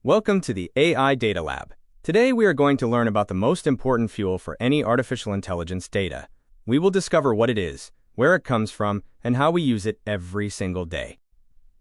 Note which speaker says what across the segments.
Speaker 1: Welcome to the AI Data Lab. Today we are going to learn about the most important fuel for any artificial intelligence data. We will discover what it is, where it comes from, and how we use it every single day.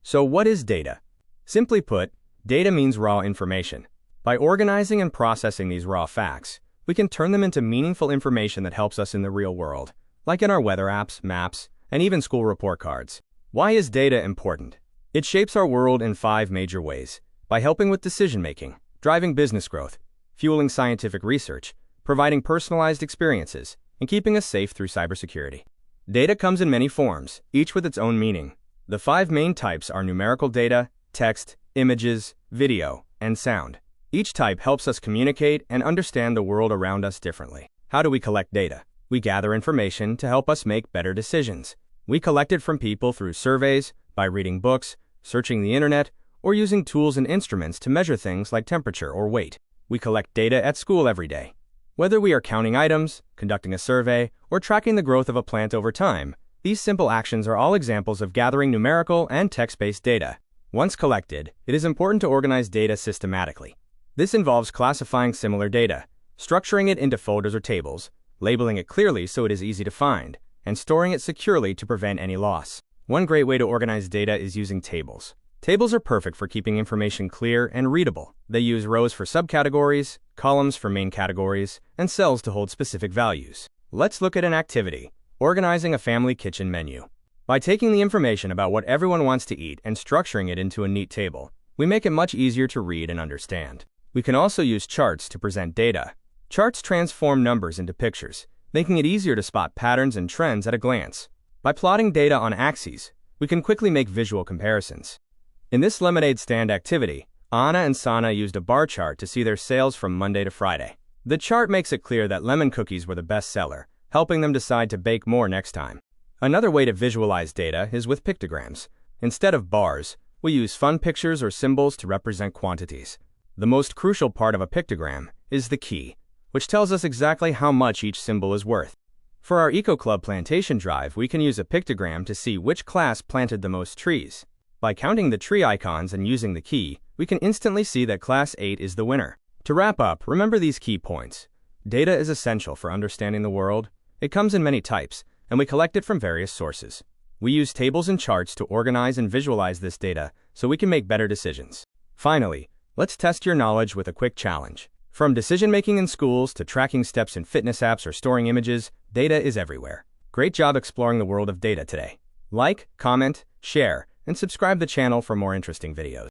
Speaker 1: So what is data? Simply put, data means raw information. By organizing and processing these raw facts, we can turn them into meaningful information that helps us in the real world, like in our weather apps, maps, and even school report cards. Why is data important? It shapes our world in 5 major ways. By helping with decision-making, driving business growth, fueling scientific research, providing personalized experiences, and keeping us safe through cybersecurity. Data comes in many forms, each with its own meaning. The 5 main types are numerical data, text, images, video, and sound. Each type helps us communicate and understand the world around us differently. How do we collect data? We gather information to help us make better decisions. We collect it from people through surveys, by reading books, searching the internet, or using tools and instruments to measure things like temperature or weight. We collect data at school every day. Whether we are counting items, conducting a survey, or tracking the growth of a plant over time, these simple actions are all examples of gathering numerical and text-based data. Once collected, it is important to organize data systematically. This involves classifying similar data, structuring it into folders or tables, labeling it clearly so it is easy to find, and storing it securely to prevent any loss. One great way to organize data is using tables. Tables are perfect for keeping information clear and readable. They use rows for subcategories, columns for main categories, and cells to hold specific values. Let's look at an activity, organizing a family kitchen menu. By taking the information about what everyone wants to eat and structuring it into a neat table, we make it much easier to read and understand. We can also use charts to present data. Charts transform numbers into pictures, making it easier to spot patterns and trends at a glance. By plotting data on axes, we can quickly make visual comparisons. In this lemonade stand activity, Anna and Sana used a bar chart to see their sales from Monday to Friday. The chart makes it clear that lemon cookies were the best seller, helping them decide to bake more next time. Another way to visualize data is with pictograms. Instead of bars, we use fun pictures or symbols to represent quantities. The most crucial part of a pictogram is the key, which tells us exactly how much each symbol is worth. For our Eco Club plantation drive, we can use a pictogram to see which class planted the most trees. By counting the tree icons and using the key, we can instantly see that Class 8 is the winner. To wrap up, remember these key points. Data is essential for understanding the world. It comes in many types, and we collect it from various sources. We use tables and charts to organize and visualize this data so we can make better decisions. Finally, let's test your knowledge with a quick challenge. From decision-making in schools to tracking steps in fitness apps or storing images, data is everywhere. Great job exploring the world of data today. Like, comment, share, and subscribe the channel for more interesting videos.